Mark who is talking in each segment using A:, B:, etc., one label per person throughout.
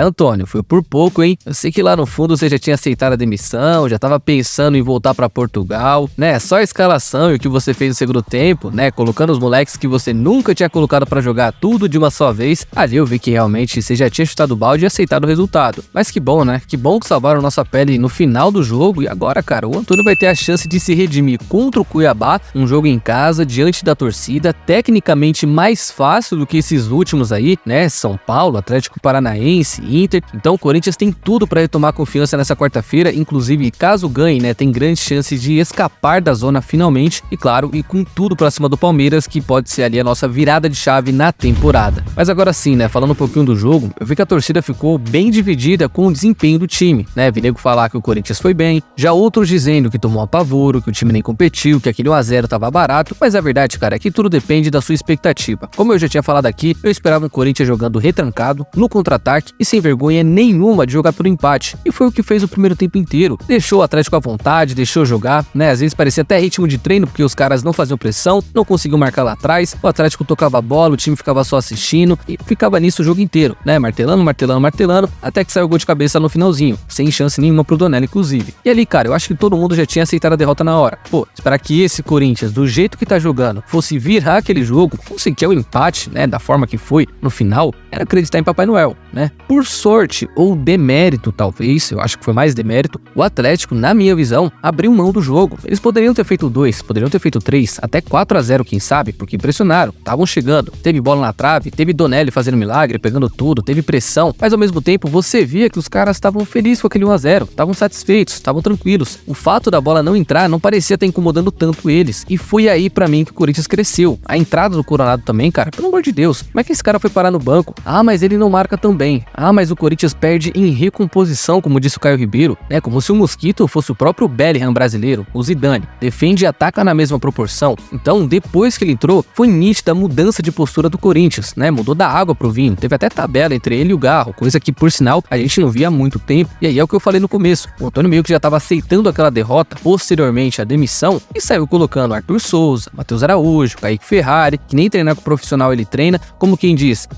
A: Antônio, foi por pouco, hein? Eu sei que lá no fundo você já tinha aceitado a demissão, já tava pensando em voltar pra Portugal, né? Só a escalação e o que você fez no segundo tempo, né? Colocando os moleques que você nunca tinha colocado pra jogar tudo de uma só vez. Ali eu vi que realmente você já tinha chutado o balde e aceitado o resultado. Mas que bom, né? Que bom que salvaram nossa pele no final do jogo. E agora, cara, o Antônio vai ter a chance de se redimir contra o Cuiabá, um jogo em casa, diante da torcida, tecnicamente mais fácil do que esses últimos aí, né? São Paulo, Atlético Paranaense, Inter. Então o Corinthians tem tudo para retomar confiança nessa quarta-feira, inclusive caso ganhe, né, tem grandes chances de escapar da zona finalmente e claro, e com tudo pra cima do Palmeiras, que pode ser ali a nossa virada de chave na temporada. Mas agora sim, né, falando um pouquinho do jogo, eu vi que a torcida ficou bem dividida com o desempenho do time, né, vi nego falar que o Corinthians foi bem, já outros dizendo que tomou apavoro, que o time nem competiu, que aquele 1-0 tava barato, mas a verdade, cara, é que tudo depende da sua expectativa. Como eu já tinha falado aqui, eu esperava um Corinthians jogando retrancado, no contra-ataque e sem vergonha nenhuma de jogar pelo empate. E foi o que fez o primeiro tempo inteiro. Deixou o Atlético à vontade, deixou jogar, né? Às vezes parecia até ritmo de treino, porque os caras não faziam pressão, não conseguiam marcar lá atrás, o Atlético tocava a bola, o time ficava só assistindo e ficava nisso o jogo inteiro, né? Martelando, até que saiu o gol de cabeça no finalzinho, sem chance nenhuma pro Donelli, inclusive. E ali, cara, eu acho que todo mundo já tinha aceitado a derrota na hora. Pô, esperar que esse Corinthians, do jeito que tá jogando, fosse virar aquele jogo, conseguir o empate, né? Da forma que foi no final, era acreditar em Papai Noel, né? Por sorte, ou demérito talvez, eu acho que foi mais demérito, o Atlético, na minha visão, abriu mão do jogo. Eles poderiam ter feito 2, poderiam ter feito 3, até 4-0, quem sabe, porque pressionaram, estavam chegando, teve bola na trave, teve Donelli fazendo milagre, pegando tudo, teve pressão, mas ao mesmo tempo você via que os caras estavam felizes com aquele 1-0, estavam satisfeitos, estavam tranquilos. O fato da bola não entrar não parecia estar incomodando tanto eles, e foi aí pra mim que o Corinthians cresceu. A entrada do Coronado também, cara, pelo amor de Deus, como é que esse cara foi parar no banco? Ah, mas ele não marca tão bem. Ah, mas o Corinthians perde em recomposição, como disse o Caio Ribeiro, né? Como se o Mosquito fosse o próprio Bellingham brasileiro, o Zidane. Defende e ataca na mesma proporção. Então, depois que ele entrou, foi nítida a mudança de postura do Corinthians, né? Mudou da água pro vinho. Teve até tabela entre ele e o Garro, coisa que, por sinal, a gente não via há muito tempo. E aí é o que eu falei no começo. O Antônio meio que já estava aceitando aquela derrota, posteriormente à demissão, e saiu colocando Arthur Souza, Matheus Araújo, Kaique Ferrari, que nem treinar com o profissional ele treina, como quem diz,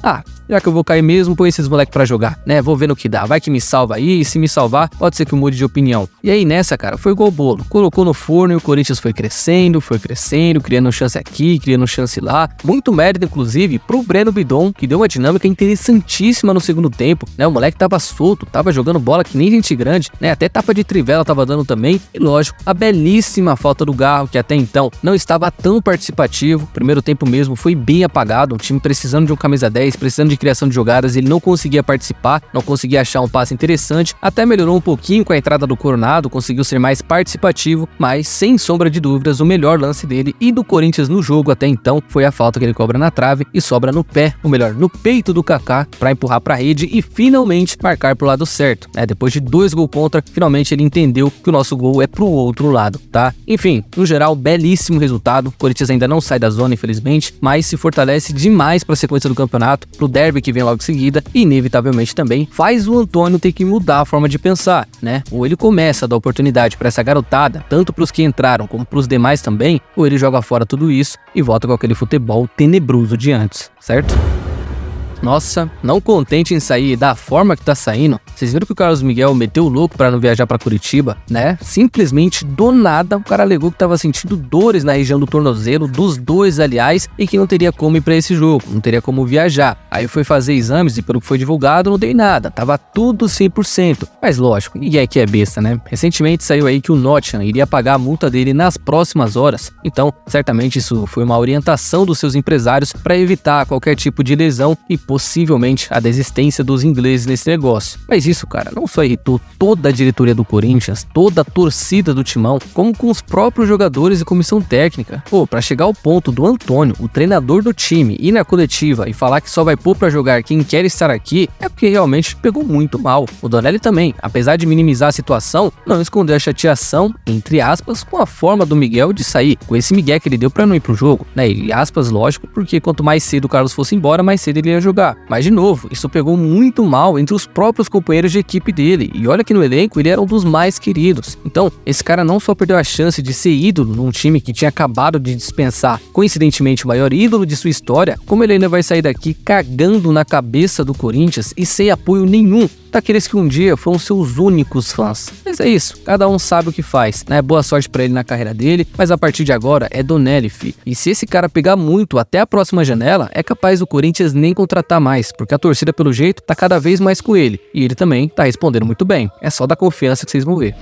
A: já que eu vou cair mesmo, põe esses moleques pra jogar, né? Vou ver no que dá, vai que me salva aí, e se me salvar, pode ser que eu mude de opinião. E aí nessa, cara, foi igual bolo, colocou no forno e o Corinthians foi crescendo, criando chance aqui, criando chance lá, muito mérito, inclusive, pro Breno Bidon, que deu uma dinâmica interessantíssima no segundo tempo, né? O moleque tava solto, tava jogando bola que nem gente grande, né? Até tapa de trivela tava dando também, e lógico, a belíssima falta do Garro, que até então não estava tão participativo, primeiro tempo mesmo foi bem apagado, um time precisando de um camisa 10, precisando de criação de jogadas, ele não conseguia participar, não conseguia achar um passe interessante, até melhorou um pouquinho com a entrada do Coronado, conseguiu ser mais participativo, mas sem sombra de dúvidas, o melhor lance dele e do Corinthians no jogo até então foi a falta que ele cobra na trave e sobra no pé, ou melhor, no peito do Kaká, para empurrar para a rede e finalmente marcar pro lado certo, né? Depois de 2 gols contra, finalmente ele entendeu que o nosso gol é pro outro lado, tá? Enfim, no geral, belíssimo resultado, o Corinthians ainda não sai da zona, infelizmente, mas se fortalece demais para a sequência do campeonato, pro derby que vem logo em seguida, e inevitavelmente também faz o Antônio ter que mudar a forma de pensar, né? Ou ele começa a dar oportunidade para essa garotada, tanto pros que entraram como pros demais também, ou ele joga fora tudo isso e volta com aquele futebol tenebroso de antes, certo? Nossa, não contente em sair da forma que tá saindo, vocês viram que o Carlos Miguel meteu o louco pra não viajar pra Curitiba, né? Simplesmente do nada, o cara alegou que tava sentindo dores na região do tornozelo, dos dois aliás, e que não teria como ir pra esse jogo, não teria como viajar. Aí foi fazer exames e pelo que foi divulgado não dei nada, tava tudo 100%. Mas lógico, ninguém aqui é besta, né? Recentemente saiu aí que o Nottingham iria pagar a multa dele nas próximas horas, então certamente isso foi uma orientação dos seus empresários para evitar qualquer tipo de lesão e possivelmente a desistência dos ingleses nesse negócio. Mas isso, cara, não só irritou toda a diretoria do Corinthians, toda a torcida do Timão, como com os próprios jogadores e comissão técnica. Pô, pra chegar ao ponto do Antônio, o treinador do time, ir na coletiva e falar que só vai pôr pra jogar quem quer estar aqui, é porque realmente pegou muito mal. O Donelli também, apesar de minimizar a situação, não escondeu a chateação, entre aspas, com a forma do Miguel de sair, com esse migué que ele deu pra não ir pro jogo, né? E aspas, lógico, porque quanto mais cedo o Carlos fosse embora, mais cedo ele ia jogar. Mas de novo, isso pegou muito mal entre os próprios companheiros companheiros de equipe dele. E olha que no elenco ele era um dos mais queridos. Então, esse cara não só perdeu a chance de ser ídolo num time que tinha acabado de dispensar, coincidentemente, o maior ídolo de sua história, como ele ainda vai sair daqui cagando na cabeça do Corinthians e sem apoio nenhum daqueles que um dia foram seus únicos fãs. Mas é isso, cada um sabe o que faz, né? Boa sorte pra ele na carreira dele, mas a partir de agora é Donelli, fi. E se esse cara pegar muito até a próxima janela, é capaz do Corinthians nem contratar mais, porque a torcida, pelo jeito, tá cada vez mais com ele. E ele também tá respondendo muito bem. É só dar confiança que vocês vão ver.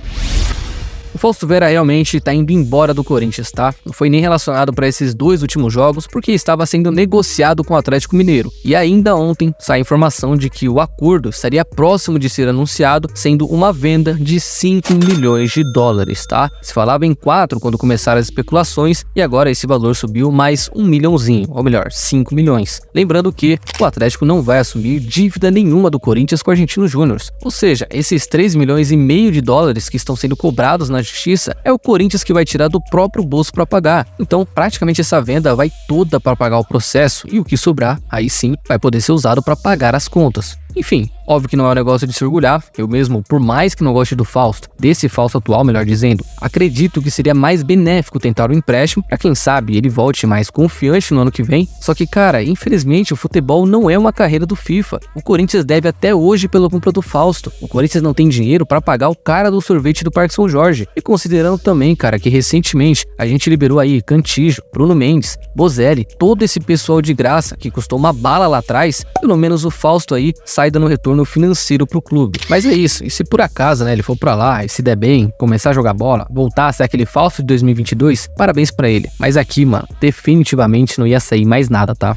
A: O Fausto Vera realmente tá indo embora do Corinthians, tá? Não foi nem relacionado para esses 2 últimos jogos porque estava sendo negociado com o Atlético Mineiro. E ainda ontem sai a informação de que o acordo estaria próximo de ser anunciado, sendo uma venda de 5 milhões de dólares, tá? Se falava em 4 quando começaram as especulações e agora esse valor subiu mais 1 milhãozinho, ou melhor, 5 milhões. Lembrando que o Atlético não vai assumir dívida nenhuma do Corinthians com o Argentinos Júniors. Ou seja, esses 3,5 milhões de dólares que estão sendo cobrados na justiça é o Corinthians que vai tirar do próprio bolso para pagar. Então, praticamente essa venda vai toda para pagar o processo e o que sobrar, aí sim, vai poder ser usado para pagar as contas. Enfim, óbvio que não é um negócio de se orgulhar, eu mesmo, por mais que não goste do Fausto, desse Fausto atual, melhor dizendo, acredito que seria mais benéfico tentar o empréstimo, pra quem sabe ele volte mais confiante no ano que vem. Só que, cara, infelizmente o futebol não é uma carreira do FIFA. O Corinthians deve até hoje pela compra do Fausto. O Corinthians não tem dinheiro pra pagar o cara do sorvete do Parque São Jorge. E considerando também, cara, que recentemente a gente liberou aí Cantillo, Bruno Mendes, Bozelli, todo esse pessoal de graça que custou uma bala lá atrás, pelo menos o Fausto aí sai dando retorno financeiro pro clube. Mas é isso, e se por acaso, né, ele for pra lá e se der bem, começar a jogar bola, voltar a ser aquele Fausto de 2022, parabéns pra ele. Mas aqui, mano, definitivamente não ia sair mais nada, tá?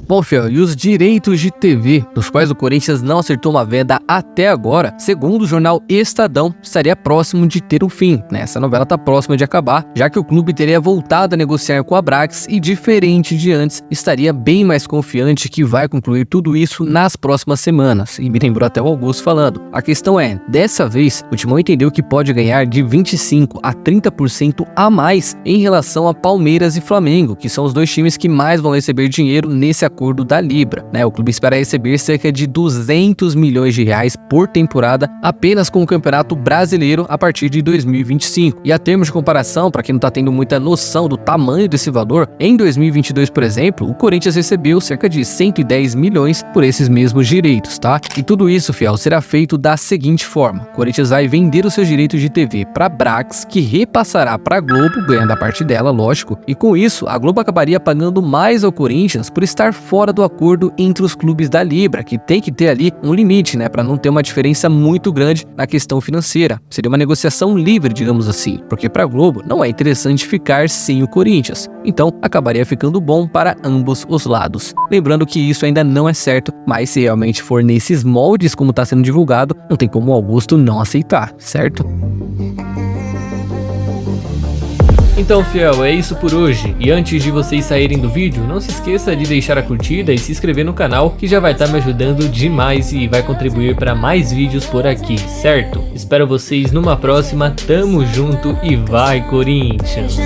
A: Bom, fiel, e os direitos de TV, dos quais o Corinthians não acertou uma venda até agora, segundo o jornal Estadão, estaria próximo de ter um fim, né? Essa novela tá próxima de acabar, já que o clube teria voltado a negociar com a Abrax e, diferente de antes, estaria bem mais confiante que vai concluir tudo isso nas próximas semanas. E me lembrou até o Augusto falando. A questão é, dessa vez, o Timão entendeu que pode ganhar de 25% a 30% a mais em relação a Palmeiras e Flamengo, que são os 2 times que mais vão receber dinheiro nesse acordo da Libra, né? O clube espera receber cerca de 200 milhões de reais por temporada apenas com o Campeonato Brasileiro a partir de 2025. E a termos de comparação, para quem não tá tendo muita noção do tamanho desse valor, em 2022, por exemplo, o Corinthians recebeu cerca de 110 milhões por esses mesmos direitos, tá? E tudo isso, fiel, será feito da seguinte forma: o Corinthians vai vender os seus direitos de TV para a Brax, que repassará para a Globo, ganhando a parte dela, lógico, e com isso a Globo acabaria pagando mais ao Corinthians por estar fora do acordo entre os clubes da Libra, que tem que ter ali um limite, né, para não ter uma diferença muito grande na questão financeira. Seria uma negociação livre, digamos assim, porque para a Globo não é interessante ficar sem o Corinthians. Então, acabaria ficando bom para ambos os lados. Lembrando que isso ainda não é certo, mas se realmente for nesses moldes como está sendo divulgado, não tem como o Augusto não aceitar, certo?
B: Então, fiel, é isso por hoje. E antes de vocês saírem do vídeo, não se esqueça de deixar a curtida e se inscrever no canal, que já vai estar me ajudando demais e vai contribuir para mais vídeos por aqui, certo? Espero vocês numa próxima, tamo junto e vai, Corinthians!